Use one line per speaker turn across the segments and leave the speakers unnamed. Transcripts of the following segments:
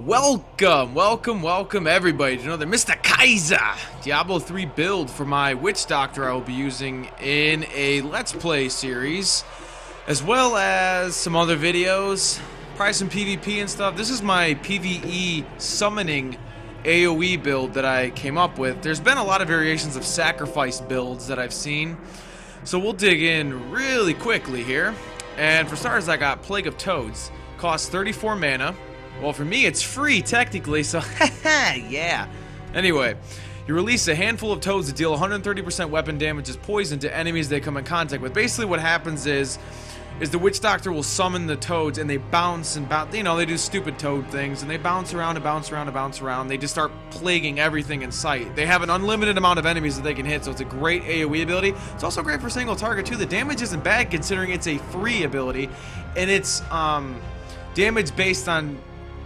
Welcome everybody to another Mr. Kaiser Diablo 3 build for my Witch Doctor I will be using in a Let's Play series, as well as some other videos, probably some PvP and stuff. This is my PvE summoning AoE build that I came up with. There's been a lot of variations of sacrifice builds that I've seen, so we'll dig in really quickly here. And for starters, I got Plague of Toads. Costs 34 mana. Well, for me, it's free, technically, so yeah. Anyway, you release a handful of toads that deal 130% weapon damage as poison to enemies they come in contact with. Basically, what happens is the Witch Doctor will summon the toads, and they bounce and bounce. You know, they do stupid toad things, and they bounce around and bounce around and bounce around. They just start plaguing everything in sight. They have an unlimited amount of enemies that they can hit, so it's a great AoE ability. It's also great for single target, too. The damage isn't bad, considering it's a free ability, and it's damage based on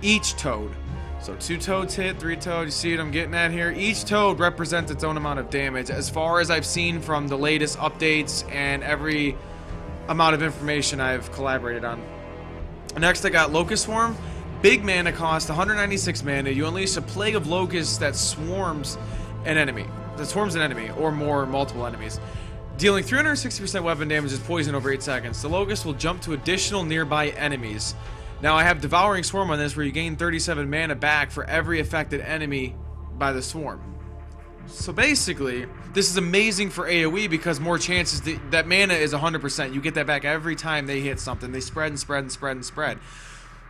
each toad. So 2 toads hit, 3 toads, you see what I'm getting at here? Each toad represents its own amount of damage, as far as I've seen from the latest updates and every amount of information I've collaborated on. Next, I got Locust Swarm. Big mana cost, 196 mana. You unleash a plague of locusts that swarms an enemy. Or more multiple enemies. Dealing 360% weapon damage as poison over 8 seconds. The locust will jump to additional nearby enemies. Now, I have Devouring Swarm on this, where you gain 37 mana back for every affected enemy by the swarm. So basically, this is amazing for AoE because more chances that mana is 100%. You get that back every time they hit something. They spread and spread and spread and spread.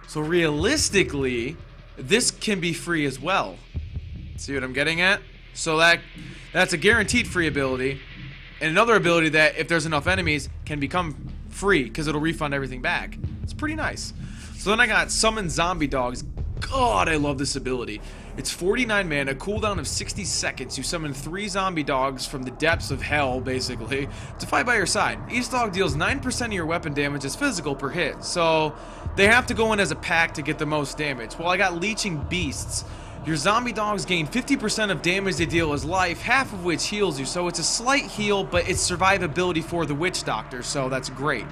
So realistically, this can be free as well. See what I'm getting at? So that's a guaranteed free ability. And another ability that, if there's enough enemies, can become free because it'll refund everything back. It's pretty nice. So then I got Summon Zombie Dogs. God, I love this ability. It's 49 mana, cooldown of 60 seconds. You summon 3 zombie dogs from the depths of hell, basically, to fight by your side. Each dog deals 9% of your weapon damage as physical per hit. So they have to go in as a pack to get the most damage. Well, I got Leeching Beasts. Your zombie dogs gain 50% of damage they deal as life, half of which heals you. So it's a slight heal, but it's survivability for the Witch Doctor, so that's great.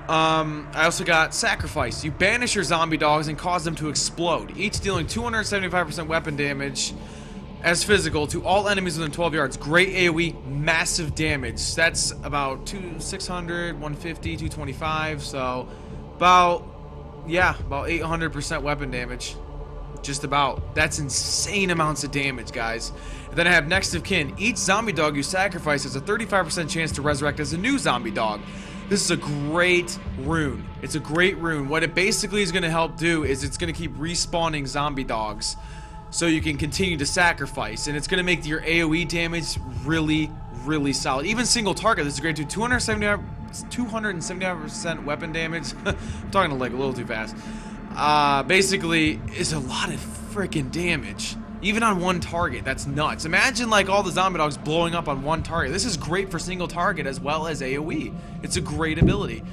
I also got Sacrifice. You banish your zombie dogs and cause them to explode, each dealing 275% weapon damage as physical to all enemies within 12 yards. Great AoE, massive damage. That's about 600, 150, 225, so about 800% weapon damage. Just about. That's insane amounts of damage, guys. And then I have Next of Kin. Each zombie dog you sacrifice has a 35% chance to resurrect as a new zombie dog. This is a great rune. It's a great rune. What it basically is going to help do is it's going to keep respawning zombie dogs so you can continue to sacrifice. And it's going to make your AoE damage really, really solid. Even single target, this is great too. 275% weapon damage. I'm talking like a little too fast. Basically, is a lot of freaking damage. Even on one target, that's nuts. Imagine like all the zombie dogs blowing up on one target. This is great for single target as well as AoE. It's a great ability.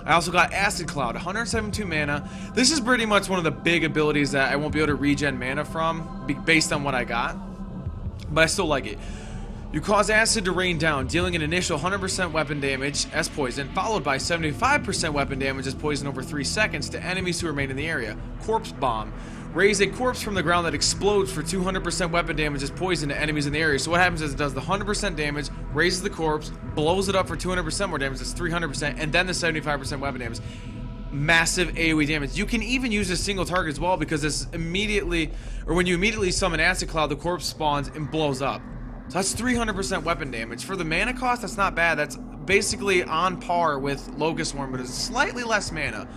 I also got Acid Cloud, 172 mana. This is pretty much one of the big abilities that I won't be able to regen mana from based on what I got, but I still like it. You cause acid to rain down, dealing an initial 100% weapon damage as poison, followed by 75% weapon damage as poison over 3 seconds to enemies who remain in the area. Corpse Bomb. Raise a corpse from the ground that explodes for 200% weapon damage as poison to enemies in the area. So what happens is it does the 100% damage, raises the corpse, blows it up for 200% more damage, that's 300%, and then the 75% weapon damage. Massive AoE damage. You can even use a single target as well because it's immediately, or when you immediately summon Acid Cloud, the corpse spawns and blows up. So that's 300% weapon damage. For the mana cost, that's not bad. That's basically on par with Locust Swarm, but it's slightly less mana.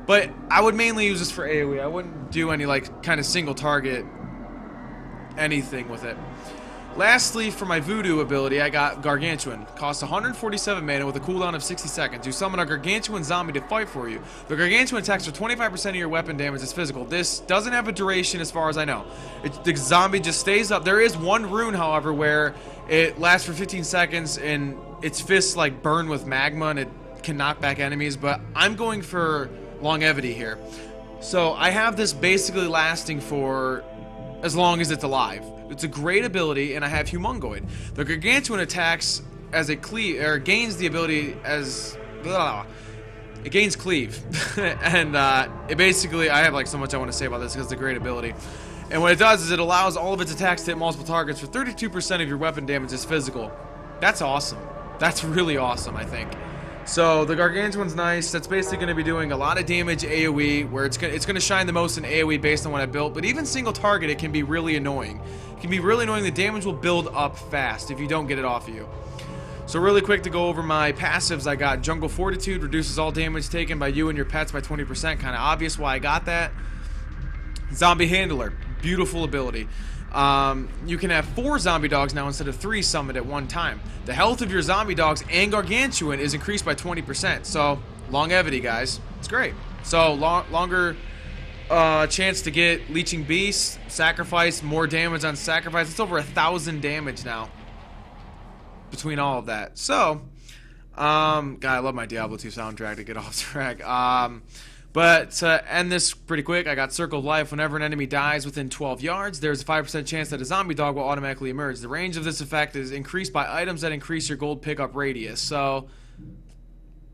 But I would mainly use this for AoE. I wouldn't do any like kind of single target anything with it. Lastly, for my Voodoo ability, I got Gargantuan. Costs 147 mana with a cooldown of 60 seconds. You summon a Gargantuan zombie to fight for you. The Gargantuan attacks for 25% of your weapon damage as physical. This doesn't have a duration as far as I know. The zombie just stays up. There is one rune, however, where it lasts for 15 seconds and its fists like burn with magma and it can knock back enemies, but I'm going for longevity here. So I have this basically lasting for as long as it's alive. It's a great ability, and I have Humongoid. The Gargantuan attacks as a cleave, or gains the ability as it gains cleave. And it basically, I have like so much I want to say about this because it's a great ability. And what it does is it allows all of its attacks to hit multiple targets for 32% of your weapon damage is physical. That's awesome. That's really awesome, I think. So the Gargantuan's nice. That's basically going to be doing a lot of damage AoE, where it's going to shine the most in AoE based on what I built. But even single target, it can be really annoying. It can be really annoying. The damage will build up fast if you don't get it off of you. So really quick to go over my passives, I got Jungle Fortitude, reduces all damage taken by you and your pets by 20%. Kind of obvious why I got that. Zombie Handler, beautiful ability. You can have 4 zombie dogs now instead of 3 summoned at one time. The health of your zombie dogs and Gargantuan is increased by 20%. So, longevity, guys. It's great. So, longer chance to get Leeching Beast, Sacrifice, more damage on Sacrifice. It's over 1,000 damage now between all of that. So, God, I love my Diablo 2 soundtrack to get off track. But to end this pretty quick, I got Circle of Life. Whenever an enemy dies within 12 yards, there's a 5% chance that a zombie dog will automatically emerge. The range of this effect is increased by items that increase your gold pickup radius. So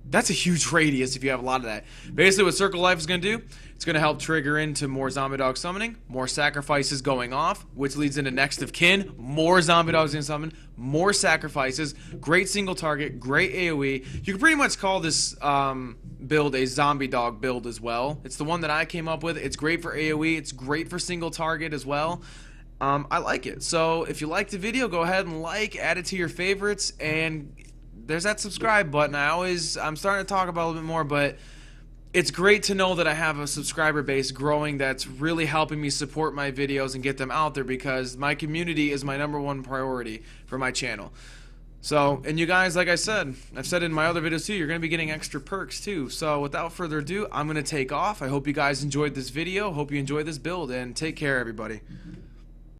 that's a huge radius if you have a lot of that. Basically what Circle of Life is going to do, it's going to help trigger into more zombie dog summoning, more sacrifices going off, which leads into next of kin, more zombie dogs getting summoned, more sacrifices, great single target, great AoE. You can pretty much call this build a zombie dog build as well. It's the one that I came up with. It's great for AoE. It's great for single target as well. I like it. So if you liked the video, go ahead and add it to your favorites, and there's that subscribe button. I'm starting to talk about it a little bit more, but it's great to know that I have a subscriber base growing that's really helping me support my videos and get them out there, because my community is my #1 priority for my channel. So, and you guys, like I said, I've said in my other videos too, you're going to be getting extra perks too. So without further ado, I'm going to take off. I hope you guys enjoyed this video. Hope you enjoyed this build, and take care, everybody.